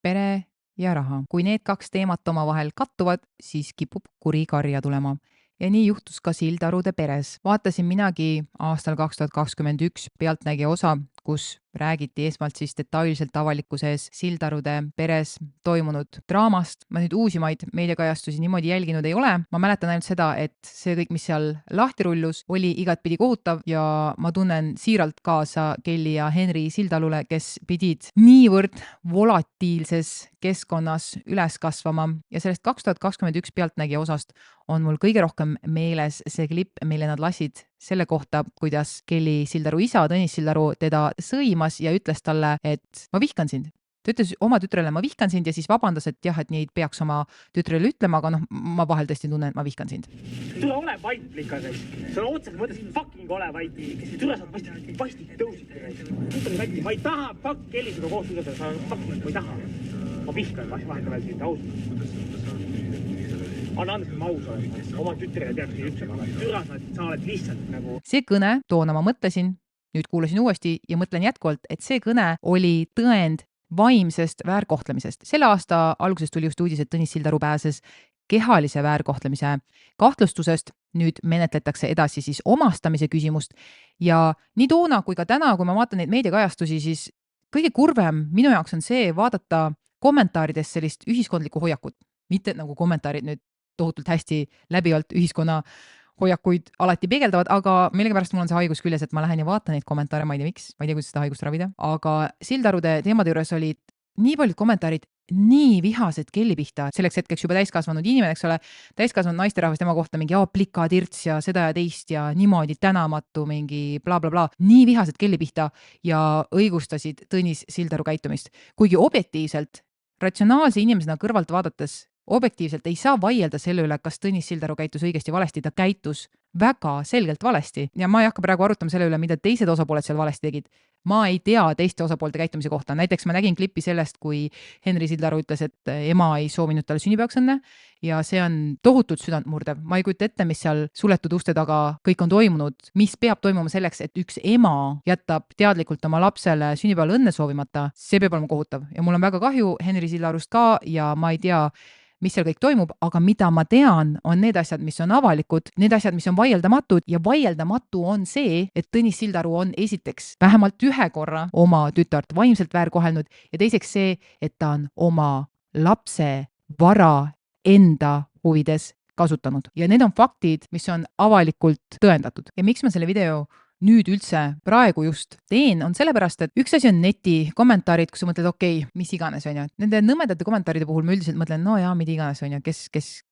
pere ja raha. Kui need kaks teemat omavahel kattuvad, siis kipub kuri karja tulema. Ja nii juhtus ka Sildarude peres. Vaatasin minagi aastal 2021 Pealtnägija osa, kus räägiti esmalt siis detailselt avalikkuse ees Sildarude peres toimunud draamast. Ma nüüd uusimaid meediakajastusi niimoodi jälginud ei ole. Ma mäletan ainult seda, et see kõik, mis seal lahti rullus, oli igatpidi kohutav ja ma tunnen siiralt kaasa Kelly ja Henri Sildalule, kes pidid niivõrd volatiilses keskkonnas üles kasvama ja sellest 2021 Pealtnägija osast on mul kõige rohkem meeles see klipp, mille nad lasid selle kohta, kuidas Kelly Sildaru isa Tõnis Sildaru teda sõimas ja ütles talle, et ma vihkan sind. Ta ütles oma tütrele, ma vihkan sind ja siis vabandas, et jah, et nii ei peaks oma tütrele ütlema, aga ma vahel tõesti tunnen, et ma vihkan sind. Tule ole vait plikades. See on otseselt mõttes fucking ole vait. Tule sa paistik tõusid. Ma ei taha fuck Kelly seda koos usada, sa fucking ma ei taha. Ma vihkan vahepeal veel sind ausalt. Anna andeks, et ma aus olen. Oma tütrele peaks nii ütlema. Türa sa oled lihtsalt nagu... See kõne, toona ma mõtlesin, nüüd kuulasin uuesti ja mõtlen jätkuvalt, et see kõne oli tõend vaimsest väärkohtlemisest. Selle aasta alguses tuli just uudis, et Tõnis Sildaru pääses kehalise väärkohtlemise kahtlustusest. Nüüd menetletakse edasi siis omastamise küsimust. Ja nii toona kui ka täna, kui ma vaatan neid meediakajastusi, siis kõige kurvem minu jaoks on see vaadata kommentaarides sellist ühiskondlikku hoiakut. Mitte nagu kommentaarid nüüd tohutult hästi läbivalt ühiskonna hoiakuid alati peegeldavad, aga millegipärast mul on see haigus küljes, et ma lähen ja vaatan neid kommentaare, ma ei tea miks, ma ei tea, kuidas seda haigust ravida, aga Sildarude teemade juures olid nii paljud kommentaarid nii vihased Kelly pihta, selleks hetkeks juba täiskasvanud inimene, eks ole, täiskasvanud naisterahvas tema kohta mingi plikatirts ja seda ja teist ja niimoodi tänamatu mingi bla bla bla, nii vihased Kelly pihta ja õigustasid Tõnis Sildaru käitumist. Kuigi objektiivselt, ratsionaalse inimesena kõrvalt vaadates, objektiivselt ei saa vaielda selle üle, kas Tõnis Sildaru käitus õigesti valesti, ta käitus väga selgelt valesti ja ma ei hakka praegu arutama selle üle, mida teised osapooled seal valesti tegid. Ma ei tea teiste osapoolte käitumise kohta. Näiteks ma nägin klippi sellest, kui Henri Sildaru ütles, et ema ei soovinud talle sünnipäevaks õnne ja see on tohutult südantmurdev. Ma ei kujuta ette, mis seal suletud uste taga kõik on toimunud, mis peab toimuma selleks, et üks ema jätab teadlikult oma lapsele sünnipäeval õnne soovimata. See peab olema kohutav ja mul on väga kahju Henri Sildarust ka ja ma ei tea, mis seal kõik toimub, aga mida ma tean, on need asjad, mis on avalikud, need asjad, mis on vaieldamatud ja vaieldamatu on see, et Tõnis Sildaru on esiteks vähemalt ühe korra oma tütart vaimselt väärkohelnud ja teiseks see, et ta on oma lapse vara enda huvides kasutanud. Ja need on faktid, mis on avalikult tõendatud. Ja miks ma selle video nüüd üldse praegu just teen, on sellepärast, et üks asi on neti kommentaarid, kus sa mõtled, okei, mis iganes on ju. Nende nõmedate kommentaaride puhul ma üldiselt mõtlen, no jaa, mida iganes on ju,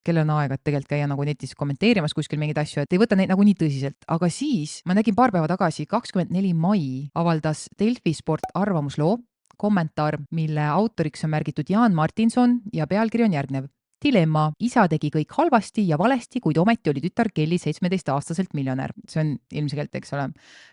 kellel on aega, et tegelikult käia nagu netis kommenteerimas kuskil mingeid asju, et ei võta neid nagu nii tõsiselt. Aga siis ma nägin paar päeva tagasi, 24. mai avaldas Delfi Sport arvamusloo kommentaar, mille autoriks on märgitud Jaan Martinson ja pealkiri on järgnev. Dilemma. Isa tegi kõik halvasti ja valesti, kuid ometi oli tütar Kelly 17-aastaselt miljonär. See on ilmselgelt, eks ole,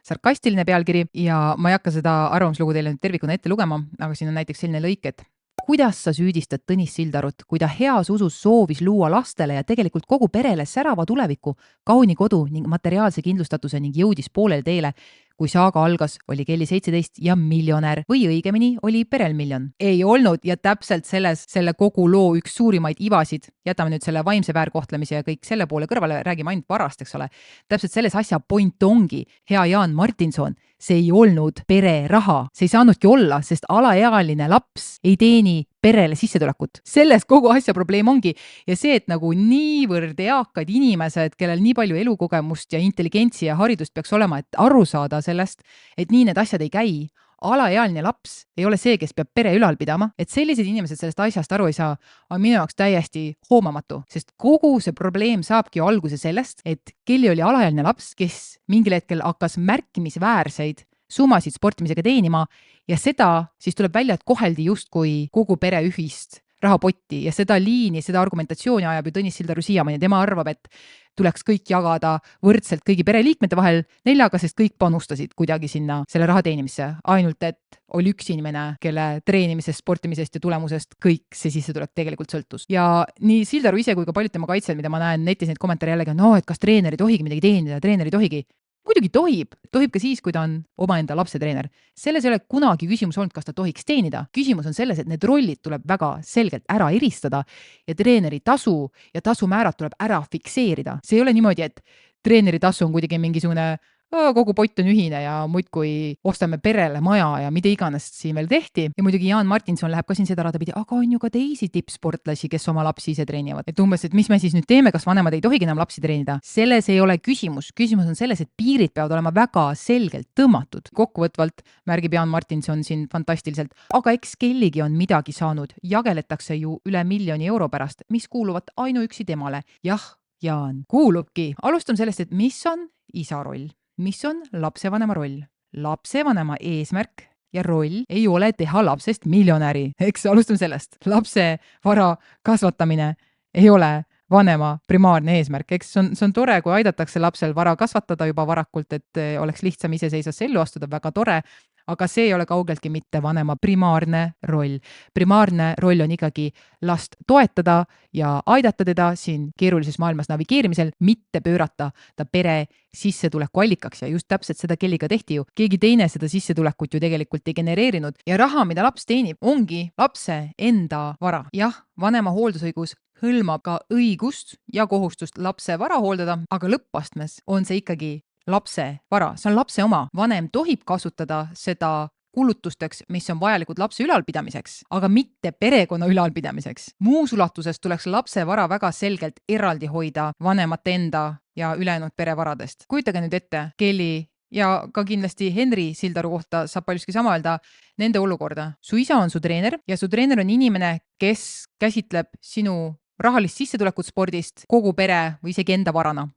sarkastiline pealkiri ja ma ei hakka seda arvamuslugu teile nüüd tervikuna ette lugema, aga siin on näiteks selline lõik, et kuidas sa süüdistad Tõnis Sildarut, kui ta heas usus soovis luua lastele ja tegelikult kogu perele särava tuleviku, kauni kodu ning materiaalse kindlustatuse ning jõudis poolel teele, kui saaga algas, oli Kelly 17 ja miljonär või õigemini oli perel miljon. Ei olnud ja täpselt selle kogu loo üks suurimaid ivasid, jätame nüüd selle vaimse väärkohtlemise ja kõik selle poole kõrvale, räägime ainult varast, eks ole. Täpselt selles asja point ongi, hea Jaan Martinson, see ei olnud pere raha, see ei saanudki olla, sest alaealine laps ei teeni perele sissetulekut. Selles kogu asja probleem ongi ja see, et nagu niivõrd eakad inimesed, kellel nii palju elukogemust ja intelligentsi ja haridust peaks olema, et aru saada sellest, et nii need asjad ei käi. Alaealine laps ei ole see, kes peab pere ülal pidama, et sellised inimesed sellest asjast aru ei saa, on minu jaoks täiesti hoomamatu, sest kogu see probleem saabki alguse sellest, et Kelly oli alaealine laps, kes mingil hetkel hakkas märkimisväärseid summasid sportimisega teenima ja seda siis tuleb välja, et koheldi justkui kogu pere ühist rahapotti ja seda liini, seda argumentatsiooni ajab ju Tõnis Sildaru siiamaani. Tema arvab, et tuleks kõik jagada võrdselt kõigi pereliikmete vahel neljaga, sest kõik panustasid kuidagi sinna selle raha teenimisse. Ainult, et oli üks inimene, kelle treenimisest, sportimisest ja tulemusest kõik see sissetulek tegelikult sõltus. Ja nii Sildaru ise kui ka paljud tema kaitsjad, mida ma näen netis neid kommentaare jällegi, et kas treener ei tohigi midagi teenida, treener ei tohigi. muidugi tohib ka siis, kui ta on omaenda lapse treener. Selles ei ole kunagi küsimus olnud, kas ta tohiks teenida. Küsimus on selles, et need rollid tuleb väga selgelt ära eristada ja treeneri tasu ja tasumäärad tuleb ära fikseerida. See ei ole niimoodi, et treeneri tasu on kuidagi mingisugune kogu pott on ühine ja muidkui ostame perele maja ja mida iganes siin veel tehti. Ja muidugi Jaan Martinson läheb ka siin seda rada pidi, aga on ju ka teisi tippsportlasi, kes oma lapsi ise treenivad. Et umbes, et mis me siis nüüd teeme, kas vanemad ei tohigi enam lapsi treenida? Selles ei ole küsimus. Küsimus on selles, et piirid peavad olema väga selgelt tõmmatud. Kokkuvõtvalt märgib Jaan Martinson siin fantastiliselt. Aga eks kellegi on midagi saanud. Jageletakse ju üle 1 miljoni euro pärast, mis kuuluvad ainuüksi temale. Jah, Jaan, kuulubki. Alustame sellest, et mis on isa roll. Mis on lapsevanema roll? Lapsevanema eesmärk ja roll ei ole teha lapsest miljonäri. Eks alustame sellest. Lapse vara kasvatamine ei ole vanema primaarne eesmärk. Eks see on tore, kui aidatakse lapsel vara kasvatada juba varakult, et oleks lihtsam iseseisvasse ellu astuda, väga tore. Aga see ei ole kaugeltki mitte vanema primaarne roll. Primaarne roll on ikkagi last toetada ja aidata teda siin keerulises maailmas navigeerimisel, mitte pöörata ta pere sissetuleku allikaks ja just täpselt seda Kelliga tehti ju. Keegi teine seda sissetulekut ju tegelikult ei genereerinud ja raha, mida laps teenib, ongi lapse enda vara. Jah, vanema hooldusõigus hõlmab ka õigust ja kohustust lapse vara hooldada, aga lõppastmes on see ikkagi lapse vara, see on lapse oma. Vanem tohib kasutada seda kulutusteks, mis on vajalikud lapse ülalpidamiseks, aga mitte perekonna ülalpidamiseks. Muus ulatuses tuleks lapse vara väga selgelt eraldi hoida vanemate enda ja ülejäänud perevaradest. Kujutage nüüd ette, Kelly ja ka kindlasti Henri Sildaru kohta saab paljuski sama öelda nende olukorda. Su isa on su treener ja su treener on inimene, kes käsitleb sinu rahalist sissetulekut spordist kogu pere või isegi enda varana.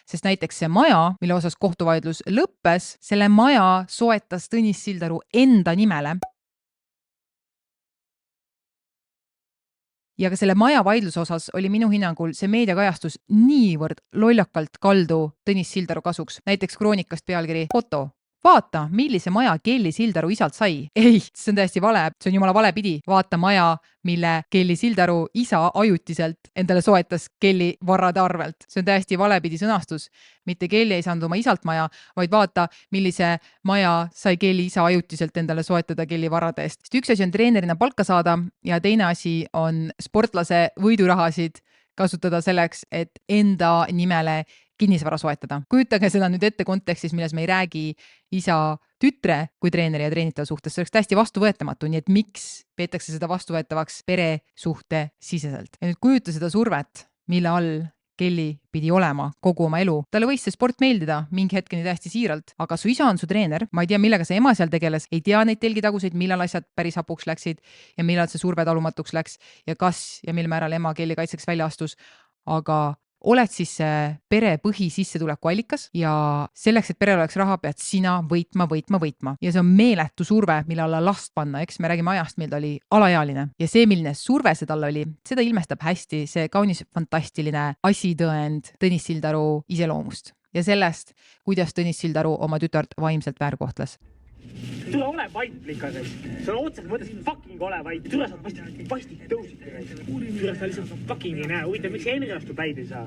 Sest näiteks see maja, mille osas kohtuvaidlus lõppes, selle maja soetas Tõnis Sildaru enda nimele. Ja ka selle maja vaidluse osas oli minu hinnangul see meediakajastus niivõrd lollakalt kaldu Tõnis Sildaru kasuks. Näiteks kroonikast pealkiri foto. Vaata, millise maja Kelly Sildaru isalt sai. Ei, see on täiesti vale, see on jumala vale pidi. Vaata maja, mille Kelly Sildaru isa ajutiselt endale soetas Kelly varrade arvelt. See on täiesti valepidi sõnastus. Mitte Kelly ei saanud oma isalt maja, vaid vaata, millise maja sai Kelly isa ajutiselt endale soetada Kelly varrade eest. Sest üks asi on treenerina palka saada ja teine asi on sportlase võidurahasid kasutada selleks, et enda nimele kinnisvara soetada. Kujutage seda nüüd ette kontekstis, milles me ei räägi isa tütre kui treeneri ja treenitava suhtes. See oleks täiesti vastuvõetamatu, nii et miks peetakse seda vastuvõetavaks pere suhte siseselt. Ja nüüd kujuta seda survet, mille all Kelly pidi olema kogu oma elu. Talle võis see sport meeldida mingi hetkeni täiesti siiralt, aga su isa on su treener. Ma ei tea, millega see ema seal tegeles, ei tea neid telgitaguseid, millal asjad päris hapuks läksid ja millal see surve talumatuks läks ja kas ja mil määral ema Kelly kaitseks välja astus. Aga oled siis pere põhisissetuleku allikas ja selleks, et perel oleks raha, pead sina võitma. Ja see on meeletu surve, mille alla last panna, eks me räägime ajast, mil ta oli alaealine. Ja see, milline surve see tal oli, seda ilmestab hästi see kaunis fantastiline asitõend Tõnis Sildaru iseloomust ja sellest, kuidas Tõnis Sildaru oma tütart vaimselt väärkohtles. Tule ole vait likkas. See on otseselt mõttes fucking ole vait. Tule saad pastid tõusid. Tule sa lihtsalt fucking ei näe. Huvitav, miks Henri vastu päid ei saa?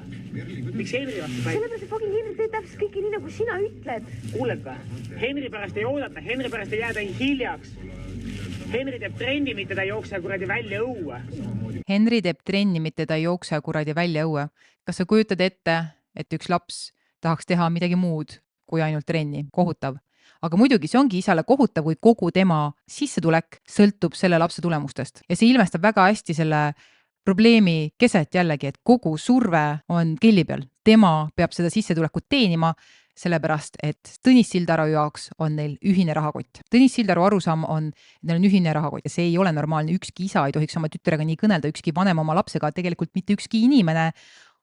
Miks Henri vastu päid? Sellepärast, et fucking Henri teeb täpselt kõike nii, nagu sina ütled. Kuuled ka? Henri pärast ei oodata. Henri pärast ei jääda hiljaks. Henri teeb trenni, mitte ta ei jookse kuradi välja õue. Henri teeb trenni, mitte ta ei jookse kuradi välja õue. Kas sa kujutad ette, et üks laps tahaks teha midagi muud kui ainult trenni? Kohutav. Aga muidugi see ongi isale kohutav, kui kogu tema sissetulek sõltub selle lapse tulemustest. Ja see ilmestab väga hästi selle probleemi keset jällegi, et kogu surve on Kelly peal. Tema peab seda sissetulekut teenima, sellepärast et Tõnis Sildaru jaoks on neil ühine rahakott. Tõnis Sildaru arusaam on, et neil on ühine rahakott ja see ei ole normaalne. Ükski isa ei tohiks oma tütrega nii kõnelda, ükski vanem oma lapsega, tegelikult mitte ükski inimene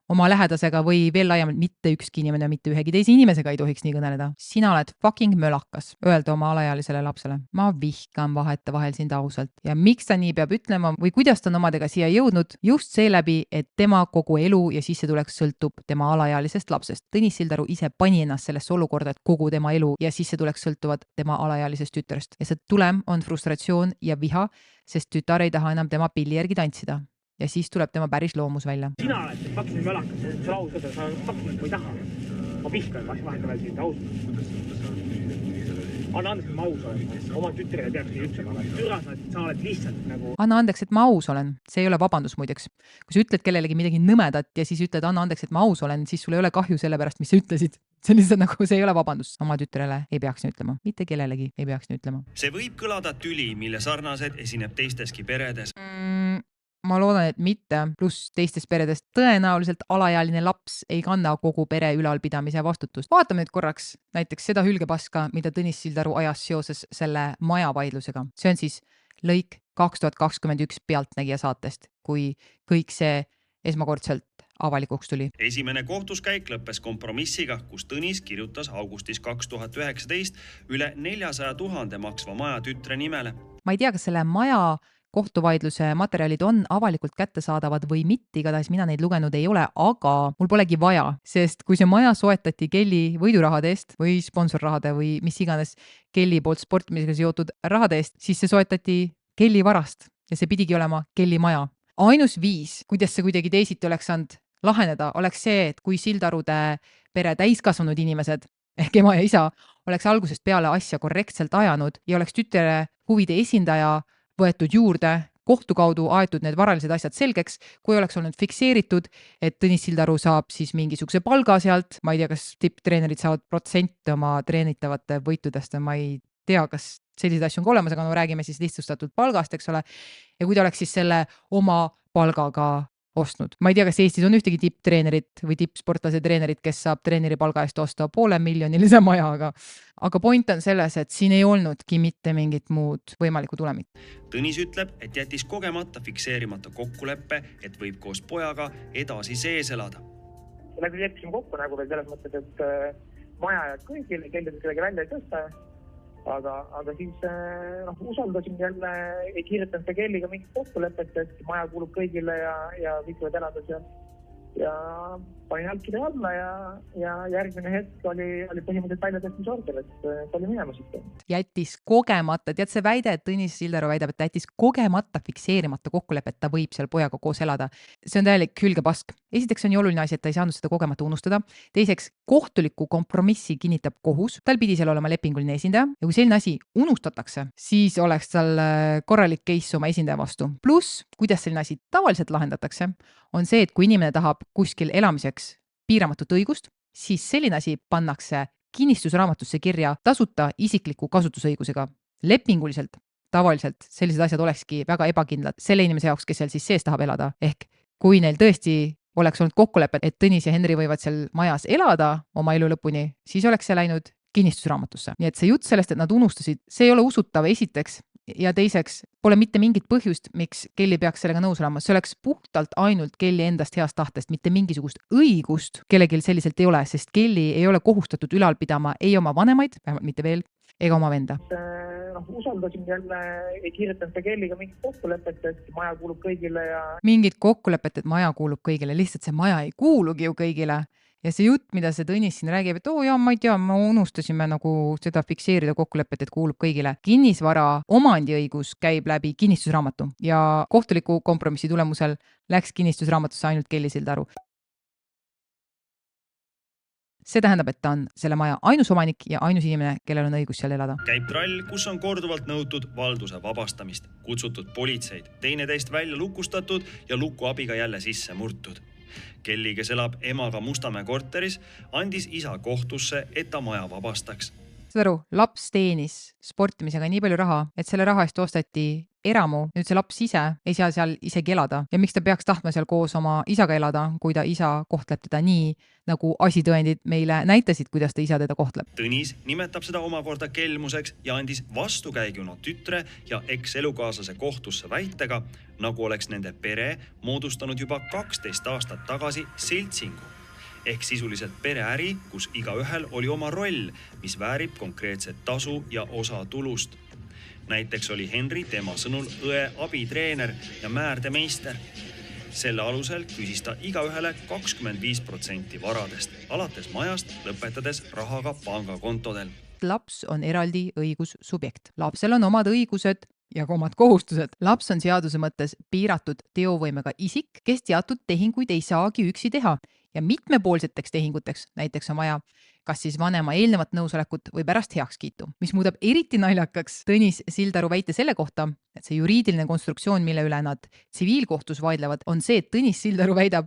oma lähedasega või veel laiemalt mitte ükski inimene, mitte ühegi teise inimesega ei tohiks nii kõneleda. Sina oled fucking mölakas, öelda oma alaealisele lapsele. Ma vihkan vahetevahel sind ausalt. Ja miks ta nii peab ütlema või kuidas ta on omadega siia jõudnud? Just seeläbi, et tema kogu elu ja sissetulek sõltub tema alaealisest lapsest. Tõnis Sildaru ise pani ennast sellesse olukorda, et kogu tema elu ja sissetulek sõltuvad tema alaealisest tütrest. Ja see tulem on frustratsioon ja viha, sest tütar ei taha enam tema pilli järgi tantsida. Ja siis tuleb tema päris loomus välja. Sina oled fucking mölakas, see on ausalt, sa fucking ei taha. ma vihkan vahetevahel sind ausalt. Anna andeks, et ma aus olen. Oma tütrele peaks nii ütlema. Türa, sa oled lihtsalt nagu... Anna andeks, et ma aus olen. See ei ole vabandus muideks. Kui sa ütled kellelegi midagi nõmedat ja siis ütled anna andeks, et ma aus olen, siis sul ei ole kahju selle pärast, mis sa ütlesid. See on lihtsalt nagu, see ei ole vabandus. Oma tütrele ei peaks nii ütlema. Mitte kellelegi ei peaks nii ütlema. See võib kõlada tüli, mille sarnased esineb teisteski peredes. Ma loodan, et mitte, pluss teistest peredest tõenäoliselt alaealine laps ei kanna kogu pere ülalpidamise vastutust. Vaatame nüüd korraks näiteks seda hülgepaska, mida Tõnis Sildaru ajas seoses selle majavaidlusega. See on siis lõik 2021 Pealtnägija saatest, kui kõik see esmakordselt avalikuks tuli. Esimene kohtuskäik lõppes kompromissiga, kus Tõnis kirjutas augustis 2019 üle 400 000 maksva maja tütre nimele. Ma ei tea, kas selle maja kohtuvaidluse materjalid on avalikult kättesaadavad või mitte, igatahes mina neid lugenud ei ole, aga mul polegi vaja, sest kui see maja soetati Kelly võidurahade eest või sponsorrahade või mis iganes Kelly poolt sportimisega seotud rahade eest, siis see soetati Kelly varast ja see pidigi olema Kelly maja. Ainus viis, kuidas see kuidagi teisiti oleks saanud laheneda, oleks see, et kui Sildarude pere täiskasvanud inimesed ehk ema ja isa oleks algusest peale asja korrektselt ajanud ja oleks tütre huvide esindaja võetud juurde, kohtu kaudu aetud need varalised asjad selgeks, kui oleks olnud fikseeritud, et Tõnis Sildaru saab siis mingisuguse palga sealt, ma ei tea, kas tipptreenerid saavad protsente oma treenitavate võitudest, ma ei tea, kas selliseid asju on ka olemas, aga no räägime siis lihtsustatud palgast, eks ole, ja kui ta oleks siis selle oma palgaga ostnud. Ma ei tea, kas Eestis on ühtegi tipptreenerit või tippsportlase treenerit, kes saab treeneri palga eest osta 500 000 maja, aga point on selles, et siin ei olnudki mitte mingit muud võimalikku tulemit. Tõnis ütleb, et jättis kogemata fikseerimata kokkuleppe, et võib koos pojaga edasi sees elada. Läbi leppisime kokku nagu veel selles mõttes, et maja jääb kõigile, kellegi kedagi välja ei tõsta. Aga siis usaldasin jälle, ei kirjutanud Kelliga mingit kokkulepet, et maja kuulub kõigile ja kõik võivad elada seal. Ja panin allkirja alla ja järgmine hetk oli põhimõtteliselt väljatõstmise order, et oli minemas. Jättis kogemata, tead see väide, et Tõnis Sildaru väidab, et jättis kogemata fikseerimata kokkulepet, ta võib seal pojaga koos elada. See on täielik hülgepask. Esiteks on nii oluline asi, et ta ei saanud seda kogemata unustada. Teiseks, kohtuliku kompromissi kinnitab kohus. Tal pidi seal olema lepinguline esindaja ja kui selline asi unustatakse, siis oleks tal korralik case oma esindaja vastu. Plus, kuidas selline asi tavaliselt lahendatakse, on see, et kui inimene tahab kuskil elamiseks piiramatut õigust, siis selline asi pannakse kinnistusraamatusse kirja tasuta isikliku kasutusõigusega. Lepinguliselt, tavaliselt sellised asjad olekski väga ebakindlad selle inimese jaoks, kes seal siis sees tahab elada. Ehk kui neil tõesti oleks olnud kokkulepet, et Tõnis ja Henri võivad seal majas elada oma elu lõpuni, siis oleks see läinud kinnistusraamatusse. Nii et see jutt sellest, et nad unustasid, see ei ole usutav esiteks ja teiseks pole mitte mingit põhjust, miks Kelly peaks sellega nõus olema. See oleks puhtalt ainult Kelly endast heast tahtest, mitte mingisugust õigust kellelgi selliselt ei ole, sest Kelly ei ole kohustatud ülal pidama ei oma vanemaid, vähemalt mitte veel, ega oma venda. Usaldasin jälle, ei kirjutanud Kelliga mingit kokkulepet, et maja kuulub kõigile ja... Mingit kokkulepet, et maja kuulub kõigile, lihtsalt see maja ei kuulugi ju kõigile. Ja see jutt, mida see Tõnis siin räägib, et ma ei tea, me unustasime nagu seda fikseerida kokkulepet, et kuulub kõigile. Kinnisvara omandiõigus käib läbi kinnistusraamatu ja kohtuliku kompromissi tulemusel läks kinnistusraamatusse ainult Kelly Sildaru. See tähendab, et ta on selle maja ainus omanik ja ainus inimene, kellel on õigus seal elada. Käib trall, kus on korduvalt nõutud valduse vabastamist, kutsutud politseid, teineteist välja lukustatud ja luku abiga jälle sisse murtud. Kelly, kes elab emaga Mustamäe korteris, andis isa kohtusse, et ta maja vabastaks. Saad aru, laps teenis sportimisega nii palju raha, et selle raha eest osteti eramu. Nüüd see laps ise ei saa seal isegi elada. Ja miks ta peaks tahtma seal koos oma isaga elada, kui ta isa kohtleb teda nii, nagu asitõendid meile näitasid, kuidas ta isa teda kohtleb. Tõnis nimetab seda omakorda kelmuseks ja andis vastukäiguna tütre ja eks-elukaaslase kohtusse väitega, nagu oleks nende pere moodustanud juba 12 aastat tagasi seltsingu. Ehk sisuliselt pereäri, kus igaühel oli oma roll, mis väärib konkreetset tasu ja osa tulust. Näiteks oli Henri tema sõnul õe abitreener ja määrdemeister. Selle alusel küsis ta igaühele 25% varadest, alates majast, lõpetades rahaga pangakontodel. Laps on eraldi õigussubjekt. Lapsel on omad õigused ja ka omad kohustused. Laps on seaduse mõttes piiratud teovõimega isik, kes teatud tehinguid ei saagi üksi teha ja mitmepoolseteks tehinguteks näiteks on vaja kas siis vanema eelnevat nõusolekut või pärast heakskiitu, mis muudab eriti naljakaks Tõnis Sildaru väite selle kohta, et see juriidiline konstruktsioon, mille üle nad tsiviilkohtus vaidlevad, on see, et Tõnis Sildaru väidab,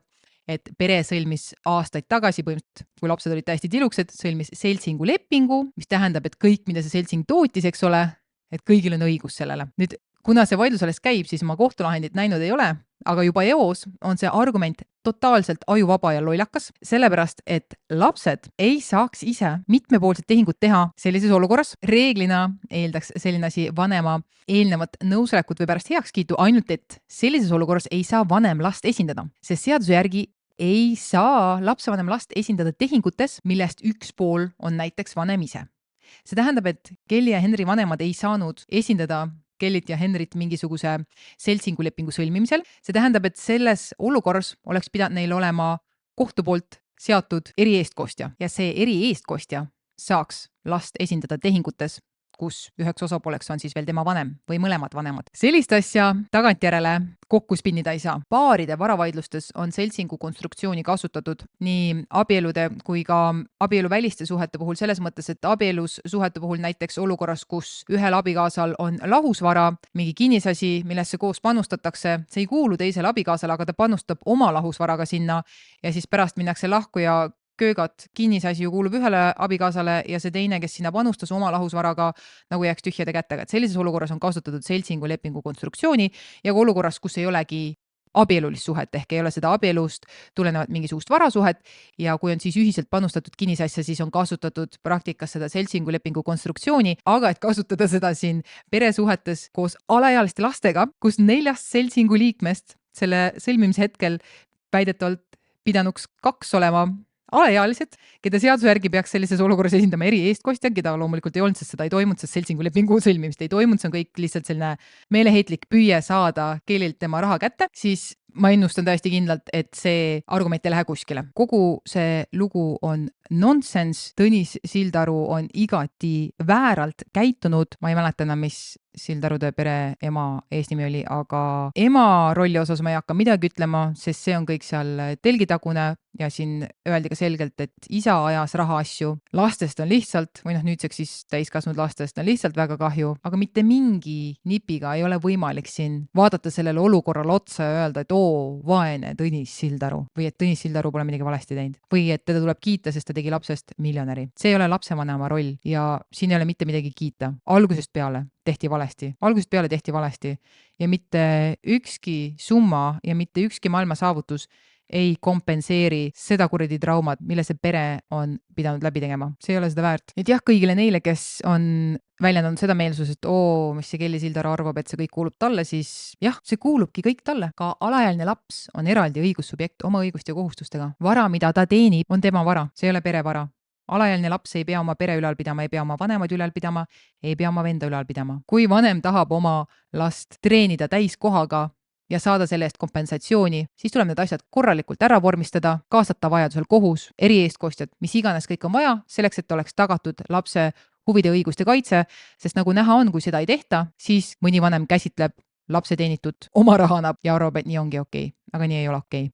et pere sõlmis aastaid tagasi, põhimõtteliselt kui lapsed olid täiesti tiluksed, sõlmis seltsingu lepingu, mis tähendab, et kõik, mida see seltsing tootis, eks ole, et kõigil on õigus sellele. Nüüd, kuna see vaidlus alles käib, siis ma kohtulahendit näinud ei ole, aga juba eos on see argument totaalselt ajuvaba ja lollakas, sellepärast, et lapsed ei saaks ise mitmepoolset tehingut teha sellises olukorras. Reeglina eeldaks selline asi vanema eelnevat nõusolekut või pärast heakskiitu, ainult et sellises olukorras ei saa vanem last esindada, sest seaduse järgi ei saa lapsevanem last esindada tehingutes, millest üks pool on näiteks vanem ise. See tähendab, et Kelly ja Henry vanemad ei saanud esindada Kellyt ja Henryt mingisuguse seltsingulepingu sõlmimisel. See tähendab, et selles olukorras oleks pidanud neil olema kohtu poolt seatud erieestkostja ja see erieestkostja saaks last esindada tehingutes, kus üheks osapooleks on siis veel tema vanem või mõlemad vanemad. Sellist asja tagantjärele kokku spinnida ei saa. Paaride varavaidlustes on seltsingu konstruktsiooni kasutatud nii abielude kui ka abieluväliste suhete puhul selles mõttes, et abielus suhete puhul näiteks olukorras, kus ühel abikaasal on lahusvara, mingi kinnisasi, millesse koos panustatakse, see ei kuulu teisele abikaasale, aga ta panustab oma lahusvaraga sinna ja siis pärast minnakse lahku ja köögat, kinnisasi ju kuulub ühele abikaasale ja see teine, kes sinna panustas oma lahusvaraga, nagu jääks tühjade kätega. Et sellises olukorras on kasutatud seltsingu lepingu konstruktsiooni ja ka olukorras, kus ei olegi abielulist suhet ehk ei ole seda abielust tulenevat mingisugust varasuhet ja kui on siis ühiselt panustatud kinnisasja, siis on kasutatud praktikas seda seltsingu lepingu konstruktsiooni, aga et kasutada seda siin peresuhetes koos alaealiste lastega, kus 4 seltsingu liikmest selle sõlmimise hetkel väidetavalt pidanuks 2 olema alaealised, keda seaduse järgi peaks sellises olukorras esindama erieestkostja, keda loomulikult ei olnud, sest seda ei toimunud, sest seltsingulepingu sõlmimist ei toimunud, see on kõik lihtsalt selline meeleheitlik püüe saada Kellylt tema raha kätte, siis ma ennustan täiesti kindlalt, et see argument ei lähe kuskile. Kogu see lugu on nonsense, Tõnis Sildaru on igati vääralt käitunud, ma ei mäleta enam, mis Sildarude pere ema eesnimi oli, aga ema rolli osas ma ei hakka midagi ütlema, sest see on kõik seal telgitagune ja siin öeldi ka selgelt, et isa ajas rahaasju. Lastest on lihtsalt, või nüüdseks siis täiskasvanud lastest on lihtsalt väga kahju, aga mitte mingi nipiga ei ole võimalik siin vaadata sellele olukorrale otsa ja öelda, et vaene Tõnis Sildaru või et Tõnis Sildaru pole midagi valesti teinud või et teda tuleb kiita, sest ta tegi lapsest miljonäri. See ei ole lapsevanema roll ja siin ei ole mitte midagi kiita. Algusest peale tehti valesti ja mitte ükski summa ja mitte ükski maailma saavutus ei kompenseeri seda kuradi traumat, mille see pere on pidanud läbi tegema. See ei ole seda väärt. Et jah, kõigile neile, kes on väljendanud seda meelsus, et mis see Kelly Sildaru arvab, et see kõik kuulub talle, siis jah, see kuulubki kõik talle. Ka alaealine laps on eraldi õigussubjekt oma õiguste ja kohustustega. Vara, mida ta teenib, on tema vara. See ei ole pere vara. Alaealine laps ei pea oma pere ülal pidama, ei pea oma vanemaid ülal pidama, ei pea oma venda ülal pidama. Kui vanem tahab oma last treenida täiskohaga ja saada selle eest kompensatsiooni, siis tuleb need asjad korralikult ära vormistada, kaasata vajadusel kohus, erieestkostjad, mis iganes kõik on vaja, selleks, et oleks tagatud lapse huvide õiguste kaitse, sest nagu näha on, kui seda ei tehta, siis mõni vanem käsitleb lapse teenitud oma rahana ja arvab, et nii ongi okei, aga nii ei ole okei.